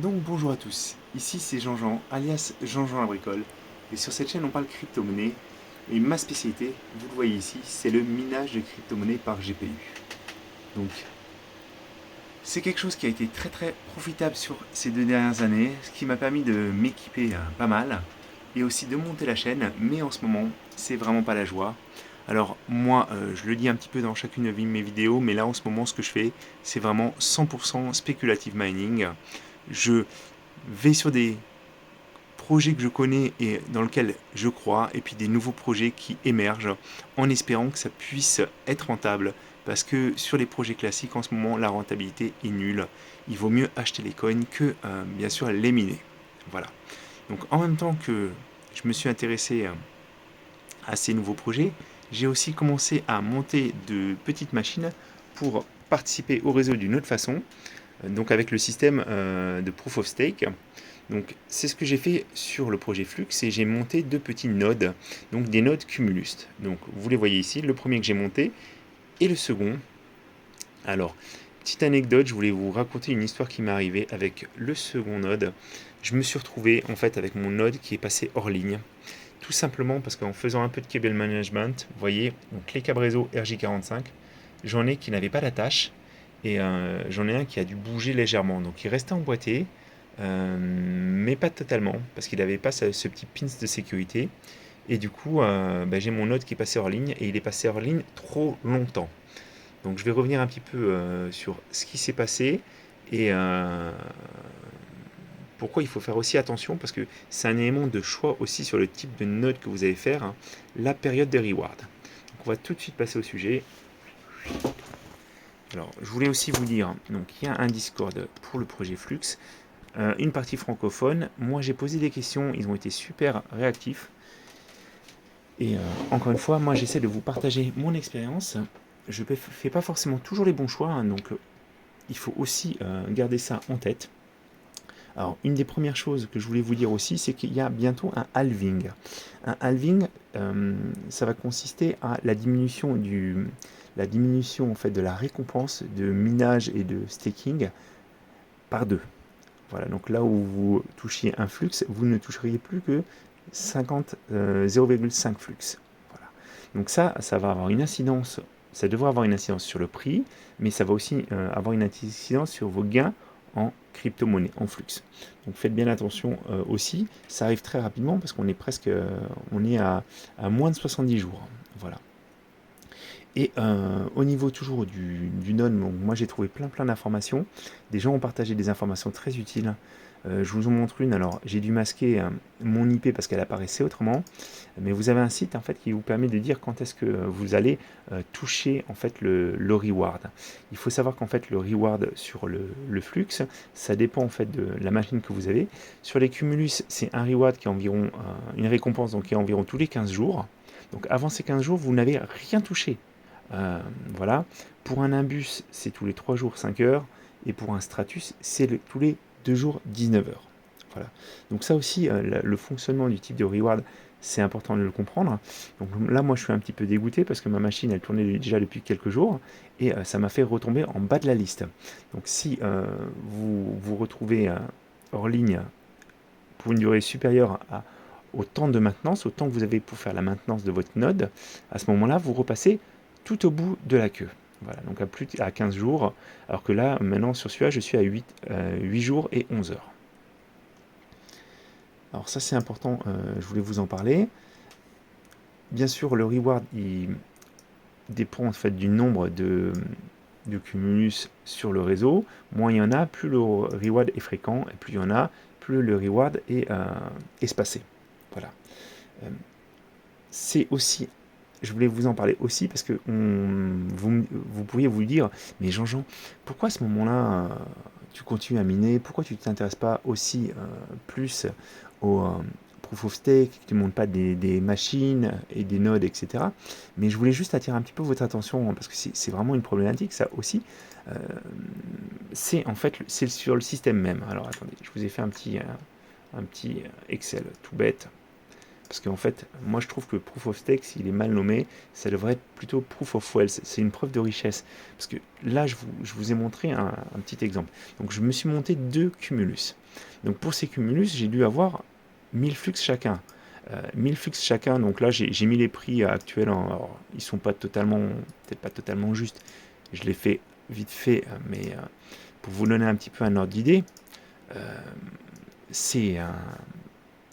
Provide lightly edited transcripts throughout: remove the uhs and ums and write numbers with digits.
Donc bonjour à tous, ici c'est Jean-Jean, alias Jean-Jean la bricole, et sur cette chaîne on parle crypto-monnaie, et ma spécialité, vous le voyez ici, c'est le minage de crypto-monnaie par GPU. Donc c'est quelque chose qui a été très très profitable sur ces 2 dernières années, ce qui m'a permis de m'équiper pas mal, et aussi de monter la chaîne, mais en ce moment c'est vraiment pas la joie. Alors moi, je le dis un petit peu dans chacune de mes vidéos, mais là en ce moment ce que je fais, c'est vraiment 100% speculative mining. Je vais sur des projets que je connais et dans lesquels je crois, et puis des nouveaux projets qui émergent, en espérant que ça puisse être rentable. Parce que sur les projets classiques, en ce moment, la rentabilité est nulle. Il vaut mieux acheter les coins que, bien sûr, les miner. Voilà. Donc, en même temps que je me suis intéressé à ces nouveaux projets, j'ai aussi commencé à monter de petites machines pour participer au réseau d'une autre façon, donc avec le système de Proof of Stake. Donc c'est ce que j'ai fait sur le projet Flux et j'ai monté deux petits nodes, donc des nodes Cumulus. Donc vous les voyez ici, le premier que j'ai monté et le second. Alors, petite anecdote, je voulais vous raconter une histoire qui m'est arrivée avec le second node. Je me suis retrouvé en fait avec mon node qui est passé hors ligne. Tout simplement parce qu'en faisant un peu de cable management, vous voyez, donc les câbles réseau RJ45, j'en ai qui n'avaient pas d'attache et j'en ai un qui a dû bouger légèrement. Donc il restait emboîté, mais pas totalement parce qu'il n'avait pas ce petit pins de sécurité. Et du coup, j'ai mon node qui est passé hors ligne et il est passé hors ligne trop longtemps. Donc je vais revenir un petit peu sur ce qui s'est passé et pourquoi il faut faire aussi attention parce que c'est un élément de choix aussi sur le type de node que vous allez faire, hein, la période des rewards. Donc on va tout de suite passer au sujet. Alors je voulais aussi vous dire, donc il y a un Discord pour le projet Flux, une partie francophone. Moi j'ai posé des questions, ils ont été super réactifs. Et encore une fois, moi j'essaie de vous partager mon expérience. Je ne fais pas forcément toujours les bons choix, hein, donc il faut aussi garder ça en tête. Alors, une des premières choses que je voulais vous dire aussi, c'est qu'il y a bientôt un halving. Un halving, ça va consister à la diminution en fait de la récompense de minage et de staking par deux. Voilà, donc là où vous touchiez un flux, vous ne toucheriez plus que 0,5 flux. Voilà. Donc ça va avoir une incidence, ça devrait avoir une incidence sur le prix, mais ça va aussi avoir une incidence sur vos gains en crypto-monnaie, en flux. Donc faites bien attention aussi, ça arrive très rapidement parce qu'on est presque, on est à moins de 70 jours. Voilà. Et au niveau toujours du node, bon, moi j'ai trouvé plein d'informations. Des gens ont partagé des informations très utiles. Je vous en montre une. Alors j'ai dû masquer mon IP parce qu'elle apparaissait autrement. Mais vous avez un site en fait qui vous permet de dire quand est-ce que vous allez toucher en fait le reward. Il faut savoir qu'en fait le reward sur le flux, ça dépend en fait de la machine que vous avez. Sur les Cumulus, c'est un reward qui est environ une récompense donc qui est environ tous les 15 jours. Donc avant ces 15 jours, vous n'avez rien touché. Voilà. Pour un imbus, c'est tous les 3 jours 5 heures. Et pour un stratus, c'est tous les 2 jours 19 heures. Voilà. Donc ça aussi, le fonctionnement du type de reward, c'est important de le comprendre. Donc là, moi, je suis un petit peu dégoûté parce que ma machine, elle tournait déjà depuis quelques jours et ça m'a fait retomber en bas de la liste. Donc si vous vous retrouvez hors ligne pour une durée supérieure au temps de maintenance, au temps que vous avez pour faire la maintenance de votre node, à ce moment-là, vous repassez tout au bout de la queue. Voilà, donc à 15 jours, alors que là, maintenant, sur celui-là, je suis à 8 jours et 11 heures. Alors ça, c'est important, je voulais vous en parler. Bien sûr, le reward, il dépend en fait du nombre de cumulus sur le réseau. Moins il y en a, plus le reward est fréquent, et plus il y en a, plus le reward est espacé. Voilà. C'est aussi, je voulais vous en parler aussi parce que vous pourriez vous dire, mais Jean-Jean, pourquoi à ce moment-là tu continues à miner? Pourquoi tu ne t'intéresses pas aussi plus au proof of stake, tu ne montes pas des machines et des nodes, etc. Mais je voulais juste attirer un petit peu votre attention parce que c'est vraiment une problématique, ça aussi. Euh, c'est en fait c'est sur le système même. Alors attendez, je vous ai fait un petit Excel tout bête. parce qu'en fait, moi je trouve que Proof of Stake, s'il est mal nommé, ça devrait être plutôt Proof of Wealth. C'est une preuve de richesse. Parce que là, je vous ai montré un petit exemple. Donc je me suis monté 2 cumulus. Donc pour ces cumulus, j'ai dû avoir 1000 flux chacun. 1000 flux chacun, donc là j'ai mis les prix actuels, alors, ils sont pas totalement, peut-être pas totalement justes. Je l'ai fait vite fait, mais pour vous donner un petit peu un ordre d'idée, c'est un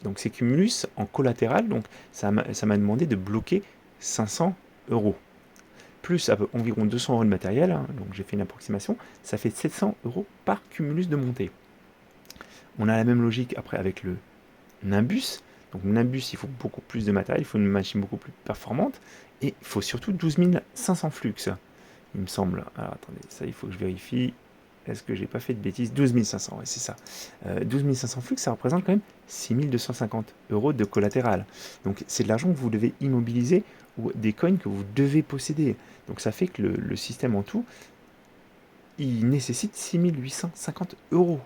donc c'est Cumulus en collatéral, donc ça m'a demandé de bloquer 500 euros. Plus environ 200 euros de matériel, hein, donc j'ai fait une approximation, ça fait 700 euros par Cumulus de montée. On a la même logique après avec le Nimbus. Donc Nimbus, il faut beaucoup plus de matériel, il faut une machine beaucoup plus performante, et il faut surtout 12 500 flux, il me semble. Alors attendez, ça il faut que je vérifie. Est-ce que j'ai pas fait de bêtises? 12 500, ouais, c'est ça. 12 500 flux, ça représente quand même 6 250 euros de collatéral. Donc c'est de l'argent que vous devez immobiliser ou des coins que vous devez posséder. Donc ça fait que le système en tout, il nécessite 6 850 euros.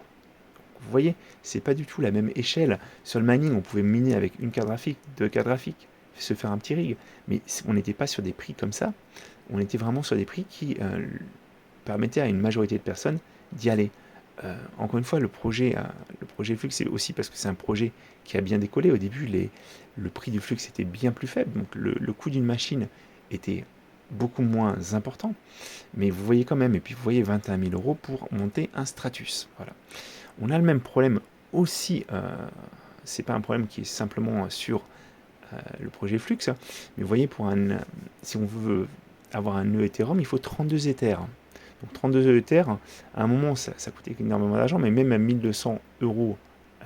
Vous voyez, c'est pas du tout la même échelle. Sur le mining, on pouvait miner avec une carte graphique, 2 cartes graphiques, se faire un petit rig. Mais on n'était pas sur des prix comme ça. On était vraiment sur des prix qui permettaient à une majorité de personnes d'y aller. Encore une fois, le projet Flux, c'est aussi parce que c'est un projet qui a bien décollé. Au début, le prix du Flux était bien plus faible. Donc le coût d'une machine était beaucoup moins important. Mais vous voyez quand même, et puis vous voyez 21 000 euros pour monter un Stratus. Voilà. On a le même problème aussi, c'est pas un problème qui est simplement sur le projet Flux, mais vous voyez, si on veut avoir un nœud Ethereum, il faut 32 Ethers. Donc 32 Ethers, à un moment, ça coûtait énormément d'argent, mais même à 1200 euros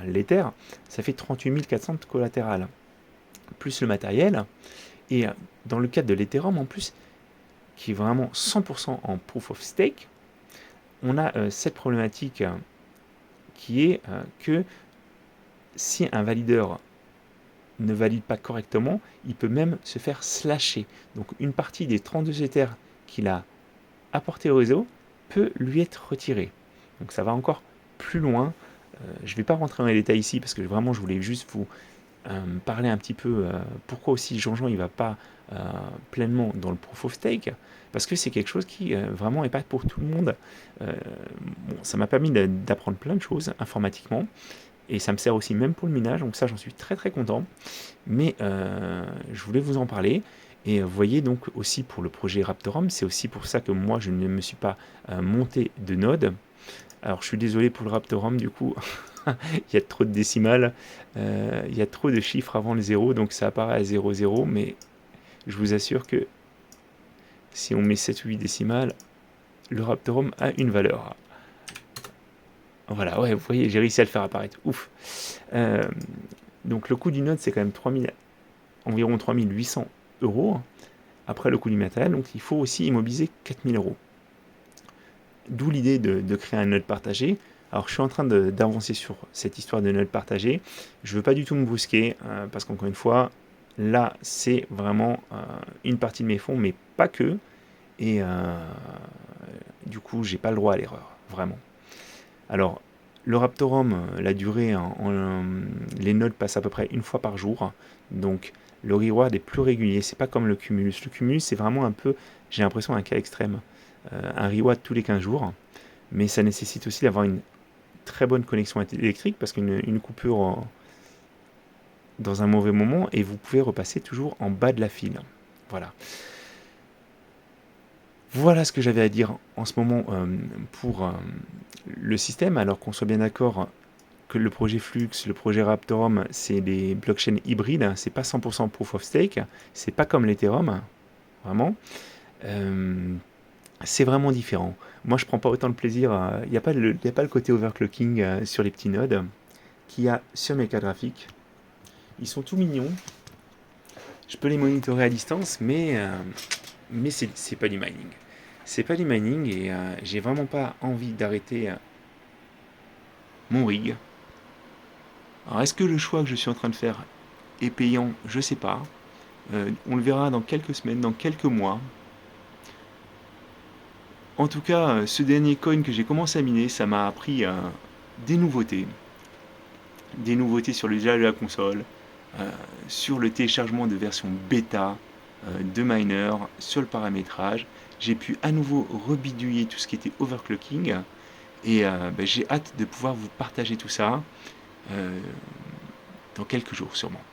l'Ether, ça fait 38 400 de collatéral, plus le matériel. Et dans le cadre de l'Ethereum, en plus, qui est vraiment 100% en Proof of Stake, on a cette problématique qui est que si un valideur ne valide pas correctement, il peut même se faire slasher. Donc une partie des 32 Ethers qu'il a apporté au réseau peut lui être retirée. Donc ça va encore plus loin. Je ne vais pas rentrer dans les détails ici parce que vraiment je voulais juste vous parler un petit peu pourquoi aussi Jean-Jean il va pas pleinement dans le Proof of Stake, parce que c'est quelque chose qui vraiment n'est pas pour tout le monde. Bon, ça m'a permis d'apprendre plein de choses informatiquement, et ça me sert aussi même pour le minage, donc ça j'en suis très très content. Mais je voulais vous en parler. Et vous voyez donc aussi pour le projet Raptorum, c'est aussi pour ça que moi je ne me suis pas monté de node. Alors je suis désolé pour le Raptorum du coup, il y a trop de décimales, il y a trop de chiffres avant le 0, donc ça apparaît à 0, 0, mais je vous assure que si on met 7 ou 8 décimales, le Raptorum a une valeur. Voilà, ouais, vous voyez, j'ai réussi à le faire apparaître. Ouf. Donc le coût du node, c'est quand même environ 3800 euros. Après le coût du matériel, donc il faut aussi immobiliser 4000 euros. D'où l'idée de créer un node partagé. Alors je suis en train d'avancer sur cette histoire de node partagé. Je ne veux pas du tout me brusquer, parce qu'encore une fois, là c'est vraiment une partie de mes fonds, mais pas que. Et du coup, j'ai pas le droit à l'erreur, vraiment. Alors, le Raptorum, la durée, les nodes passent à peu près une fois par jour. Donc, le reward est plus régulier. C'est pas comme le Cumulus. Le Cumulus, c'est vraiment un peu, j'ai l'impression, un cas extrême. Un reward tous les 15 jours. Mais ça nécessite aussi d'avoir une très bonne connexion électrique, parce qu'une coupure dans un mauvais moment, et vous pouvez repasser toujours en bas de la file. Voilà. Voilà ce que j'avais à dire en ce moment pour le système, alors qu'on soit bien d'accord que le projet Flux, le projet Raptorum, c'est des blockchains hybrides, c'est pas 100% proof of stake, c'est pas comme l'Ethereum, vraiment. C'est vraiment différent. Moi, je prends pas autant de plaisir, il n'y a pas le côté overclocking sur les petits nodes qu'il y a sur mes cas graphiques. Ils sont tout mignons, je peux les monitorer à distance, mais c'est pas du mining. C'est pas du mining, et j'ai vraiment pas envie d'arrêter mon rig. Alors est-ce que le choix que je suis en train de faire est payant? Je sais pas. On le verra dans quelques semaines, dans quelques mois. En tout cas, ce dernier coin que j'ai commencé à miner, ça m'a appris des nouveautés. Des nouveautés sur l'usage de la console, sur le téléchargement de version bêta de Miner, sur le paramétrage. J'ai pu à nouveau rebidouiller tout ce qui était overclocking et j'ai hâte de pouvoir vous partager tout ça dans quelques jours sûrement.